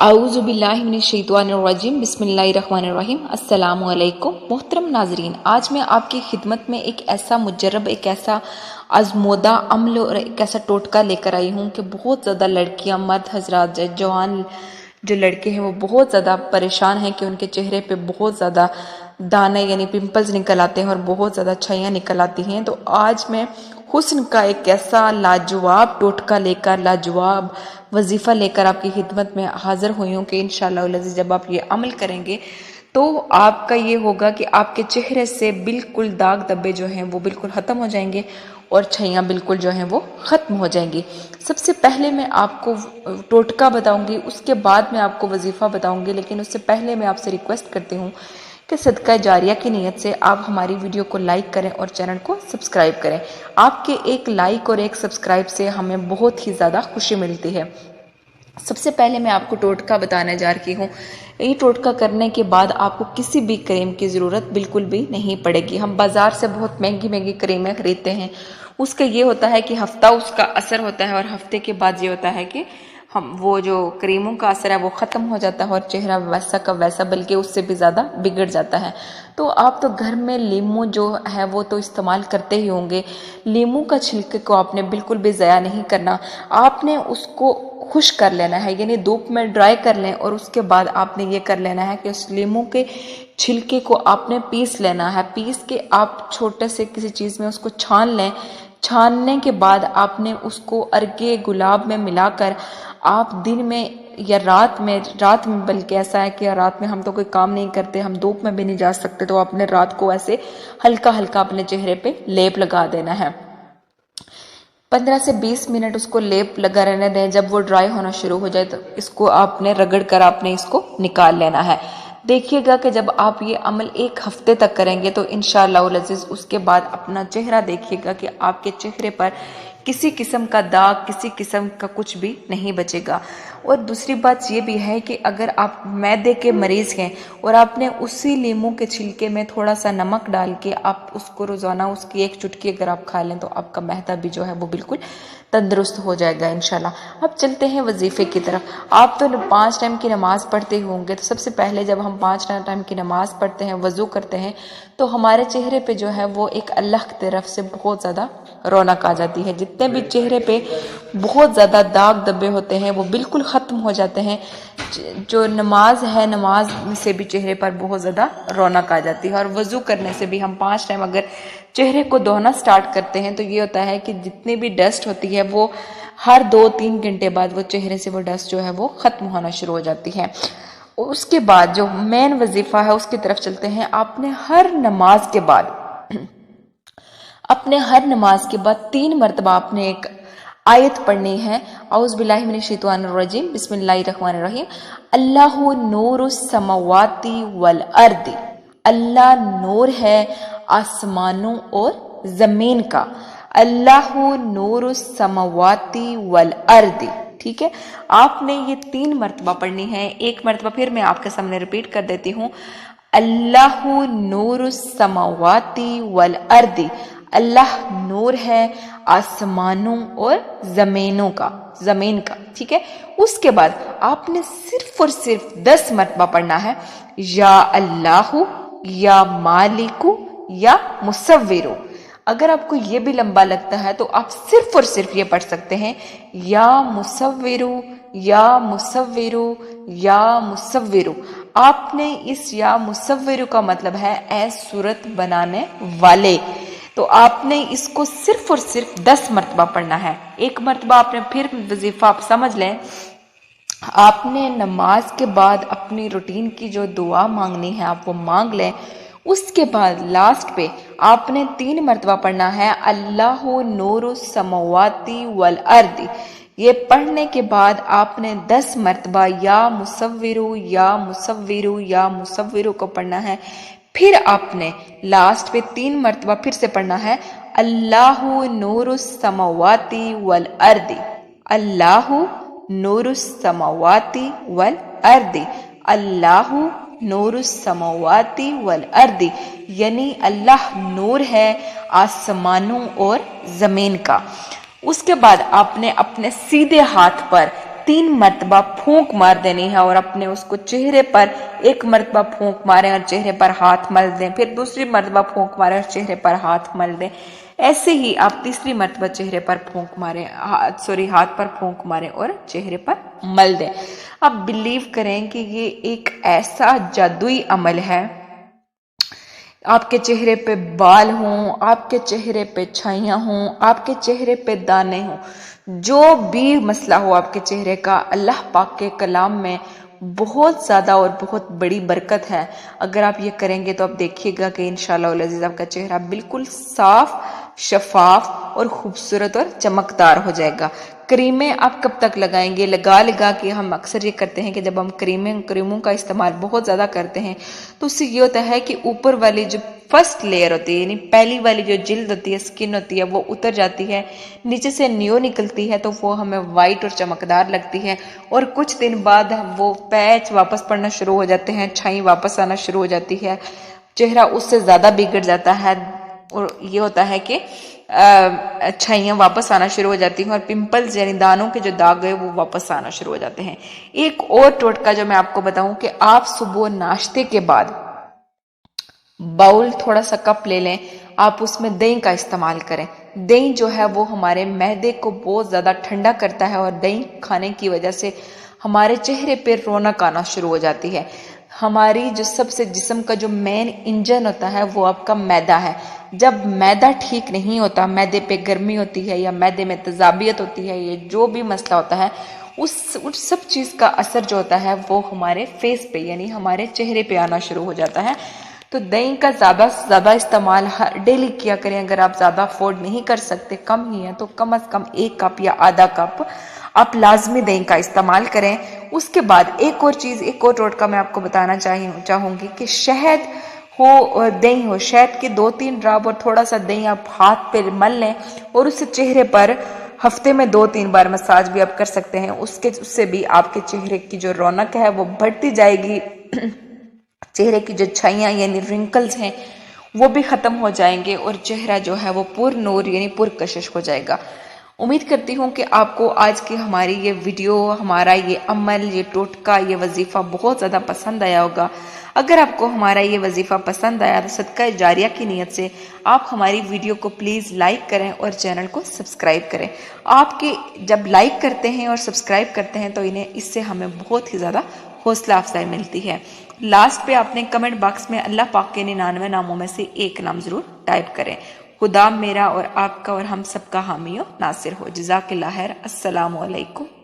आऊज़ुबिल्लाहिमिनश्शैतानिर्रजीम बिस्मिल्लाहिर्रहमानिर्रहीम। अस्सलामु अलैकुम मोहतरम नाजरीन, आज मैं आपकी खिदमत में एक ऐसा मुजर्रब, एक ऐसा आजमोदा अमल और एक ऐसा टोटका लेकर आई हूँ कि बहुत ज़्यादा लड़कियाँ, मर्द हजरात, जवान जो लड़के हैं वो बहुत ज़्यादा परेशान हैं कि उनके चेहरे पे बहुत ज़्यादा दाने यानी पिंपल्स निकल आते हैं और बहुत ज़्यादा छाइयाँ निकल आती हैं। तो आज मैं हुस्न का एक ऐसा लाजवाब टोटका लेकर, लाजवाब वजीफ़ा लेकर आपकी खिदमत में हाजिर हुई हूँ कि इंशाअल्लाह अज़ीज़ जब आप ये अमल करेंगे तो आपका ये होगा कि आपके चेहरे से बिल्कुल दाग धब्बे जो हैं वो बिल्कुल ख़त्म हो जाएंगे और छाइयाँ बिल्कुल जो हैं वो ख़त्म हो जाएंगी। सबसे पहले मैं आपको टोटका बताऊंगी, उसके बाद मैं आपको वजीफ़ा बताऊंगी, लेकिन उससे पहले मैं आपसे रिक्वेस्ट करती हूँ कि सदका जारिया की नीयत से आप हमारी वीडियो को लाइक करें और चैनल को सब्सक्राइब करें। आपके एक लाइक और एक सब्सक्राइब से हमें बहुत ही ज़्यादा खुशी मिलती है। सबसे पहले मैं आपको टोटका बताने जा रही हूँ। ये टोटका करने के बाद आपको किसी भी क्रीम की ज़रूरत बिल्कुल भी नहीं पड़ेगी। हम बाज़ार से बहुत महंगी महंगी क्रीमें खरीदते हैं, उसका ये होता है कि हफ्ता उसका असर होता है और हफ्ते के बाद ये होता है कि हम वो जो क्रीमों का असर है वो ख़त्म हो जाता है और चेहरा वैसा का वैसा बल्कि उससे भी ज़्यादा बिगड़ जाता है। तो आप तो घर में लीमू जो है वो तो इस्तेमाल करते ही होंगे। लीमू का छिलके को आपने बिल्कुल भी ज़ाया नहीं करना, आपने उसको खुश कर लेना है, यानी धूप में ड्राई कर लें और उसके बाद आपने ये कर लेना है कि उस लीमू के छिलके को आपने पीस लेना है। पीस के आप छोटे से किसी चीज़ में उसको छान लें। छानने के बाद आपने उसको अर्गे गुलाब में मिलाकर आप दिन में या रात में बल्कि ऐसा है कि रात में हम तो कोई काम नहीं करते, हम धूप में भी नहीं जा सकते, तो आपने रात को ऐसे हल्का हल्का अपने चेहरे पे लेप लगा देना है। 15 से 20 मिनट उसको लेप लगा रहने दें। जब वो ड्राई होना शुरू हो जाए तो इसको आपने रगड़ कर आपने इसको निकाल लेना है। देखिएगा कि जब आप ये अमल एक हफ्ते तक करेंगे तो इंशाअल्लाह अज़ीज़ उसके बाद अपना चेहरा देखिएगा कि आपके चेहरे पर किसी किस्म का दाग, किसी किस्म का कुछ भी नहीं बचेगा। और दूसरी बात ये भी है कि अगर आप मैदे के मरीज़ हैं और आपने उसी लीमू के छिलके में थोड़ा सा नमक डाल के आप उसको रोज़ाना उसकी एक चुटकी अगर आप खा लें तो आपका मैदा भी जो है वो बिल्कुल तंदुरुस्त हो जाएगा इंशाल्लाह। अब चलते हैं वजीफ़े की तरफ। आप तो 5 टाइम की नमाज़ पढ़ते होंगे, तो सबसे पहले जब हम 5 टाइम की नमाज़ पढ़ते हैं, वज़ू करते हैं, तो हमारे चेहरे पे जो है वो एक अल्लाह की तरफ से बहुत ज़्यादा रौनक आ जाती है। जितने भी चेहरे पे बहुत ज़्यादा दाग धब्बे होते हैं वो बिल्कुल ख़त्म हो जाते हैं। जो नमाज है, नमाज से भी चेहरे पर बहुत ज़्यादा रौनक आ जाती है। और वज़ू करने से भी हम 5 टाइम अगर चेहरे को धोना स्टार्ट करते हैं तो ये होता है कि जितनी भी डस्ट होती है वो हर 2-3 घंटे बाद वो चेहरे से वो डस्ट जो है वो ख़त्म होना शुरू हो जाती है। उसके बाद जो मेन वजीफ़ा है उसकी तरफ चलते हैं। आपने हर नमाज के बाद 3 मरतबा आपने एक आयत पढ़नी है। औज़ बिल्लाहि मिनश शैतानिर रजीम बिस्मिल्लाहिर्रहमानिर्रहीम। अल्लाहु नूरुस समावाति वल अर्दी। अल्लाह नूर है आसमानों और जमीन का। अल्लाहु नूरुस समावाति वल अर्दी। ठीक है, आपने ये 3 मरतबा पढ़नी है। एक मरतबा फिर मैं आपके सामने रिपीट कर देती हूँ। अल्लाहु नूरुस समावाति वल अर्दी। अल्लाह नूर है आसमानों और जमीन का। ठीक है, उसके बाद आपने सिर्फ और सिर्फ 10 मरतबा पढ़ना है। या अल्लाहु, या मालिकु, या मुसव्विरु। अगर आपको ये भी लंबा लगता है तो आप सिर्फ और सिर्फ ये पढ़ सकते हैं, या मुसव्विरु, या मुसव्विरु, या मुसव्विरु। आपने इस या मुसव्विरु का मतलब है ऐ सूरत बनाने वाले। तो आपने इसको सिर्फ और सिर्फ 10 मरतबा पढ़ना है। एक मरतबा आपने फिर वजीफा आप समझ लें। आपने नमाज के बाद अपनी रूटीन की जो दुआ मांगनी है आप वो मांग लें। उसके बाद लास्ट पे आपने 3 मरतबा पढ़ना है अल्लाहु नूरुस समावाति वल अर्दी। ये पढ़ने के बाद आपने 10 मरतबा या मुसव्विरु, या मुसव्विरु, या मुसव्विरु को पढ़ना है। फिर आपने लास्ट पे 3 मरतबा फिर से पढ़ना है अल्लाहु नूरुस समावाति वल अर्दी। अल्लाहु नूरुस समावाति वल अर्दी। अल्लाहु नूरुस समावाति वल अर्दी, यानी अल्लाह नूर है आसमानों और जमीन का। उसके बाद आपने अपने सीधे हाथ पर 3 मरतबा फूंक मार देनी है और अपने उसको चेहरे पर 1 मरतबा फूंक मारें और चेहरे पर हाथ मल दें, फिर दूसरी मरतबा फूंक मारें और चेहरे पर हाथ मल दें। ऐसे ही आप तीसरी मरतबा चेहरे पर फूंक मारें, हाथ पर फूंक मारें और चेहरे पर मल दें। आप बिलीव करें कि ये एक ऐसा जादुई अमल है, आपके चेहरे पे बाल हों, आपके चेहरे पे छाइयाँ हों, आपके चेहरे पे दाने हों, जो भी मसला हो आपके चेहरे का, अल्लाह पाक के कलाम में बहुत ज़्यादा और बहुत बड़ी बरकत है। अगर आप ये करेंगे तो आप देखिएगा कि इंशाअल्लाह अज़ीज़ आपका चेहरा बिल्कुल साफ, शफाफ और खूबसूरत और चमकदार हो जाएगा। क्रीमें आप कब तक लगाएंगे? लगा लगा के हम अक्सर ये करते हैं कि जब हम क्रीमों का इस्तेमाल बहुत ज़्यादा करते हैं तो उससे ये होता है कि ऊपर वाली जो फर्स्ट लेयर होती है, यानी पहली वाली जो जिल्द होती है, स्किन होती है, वो उतर जाती है, नीचे से न्यू निकलती है, तो वो हमें वाइट और चमकदार लगती है। और कुछ दिन बाद वो पैच वापस पड़ना शुरू हो जाते हैं, छाई वापस आना शुरू हो जाती है, चेहरा उससे ज़्यादा बिगड़ जाता है और ये होता है कि छाइयाँ वापस आना शुरू हो जाती हैं और पिंपल्स यानी दानों के जो दाग है वो वापस आना शुरू हो जाते हैं। एक और टोटका जो मैं आपको बताऊं कि आप सुबह नाश्ते के बाद बाउल थोड़ा सा कप ले लें, आप उसमें दही का इस्तेमाल करें। दही जो है वो हमारे मैदे को बहुत ज़्यादा ठंडा करता है और दही खाने की वजह से हमारे चेहरे पे रौनक आना शुरू हो जाती है। हमारी जो सबसे जिस्म का जो मेन इंजन होता है वो आपका मैदा है। जब मैदा ठीक नहीं होता, मैदे पे गर्मी होती है या मैदे में तेजाबियत होती है, ये जो भी मसला होता है, उस सब चीज़ का असर जो होता है वो हमारे फेस पे यानी हमारे चेहरे पे आना शुरू हो जाता है। तो दही का ज़्यादा से ज़्यादा इस्तेमाल डेली किया करें। अगर आप ज़्यादा अफोर्ड नहीं कर सकते, कम ही है, तो कम से कम 1 कप या आधा कप आप लाजमी दही का इस्तेमाल करें। उसके बाद एक और चीज़, एक और टोटका मैं आपको बताना चाहूँगी कि शहद हो और दही हो, शहद के 2-3 ड्रॉप और थोड़ा सा दही आप हाथ पे मल लें और उससे चेहरे पर हफ्ते में 2-3 बार मसाज भी आप कर सकते हैं। उससे भी आपके चेहरे की जो रौनक है वो बढ़ती जाएगी। चेहरे की जो छाइयाँ यानी रिंकल्स हैं वो भी ख़त्म हो जाएंगे और चेहरा जो है वो पुरनूर यानी पुरकशिश हो जाएगा। उम्मीद करती हूँ कि आपको आज की हमारी ये वीडियो, हमारा ये अमल, ये टोटका, ये वजीफ़ा बहुत ज़्यादा पसंद आया होगा। अगर आपको हमारा ये वजीफ़ा पसंद आया तो सदका जारिया की नीयत से आप हमारी वीडियो को प्लीज़ लाइक करें और चैनल को सब्सक्राइब करें। आपके जब लाइक करते हैं और सब्सक्राइब करते हैं तो इससे हमें बहुत ही ज़्यादा हौसला अफजाई मिलती है। लास्ट पे आपने कमेंट बॉक्स में अल्लाह पाक के 99 नामों में से एक नाम ज़रूर टाइप करें। खुदा मेरा और आपका और हम सबका हामी और नासिर हो। जज़ाकल्लाह खैर। अस्सलामु अलैकुम।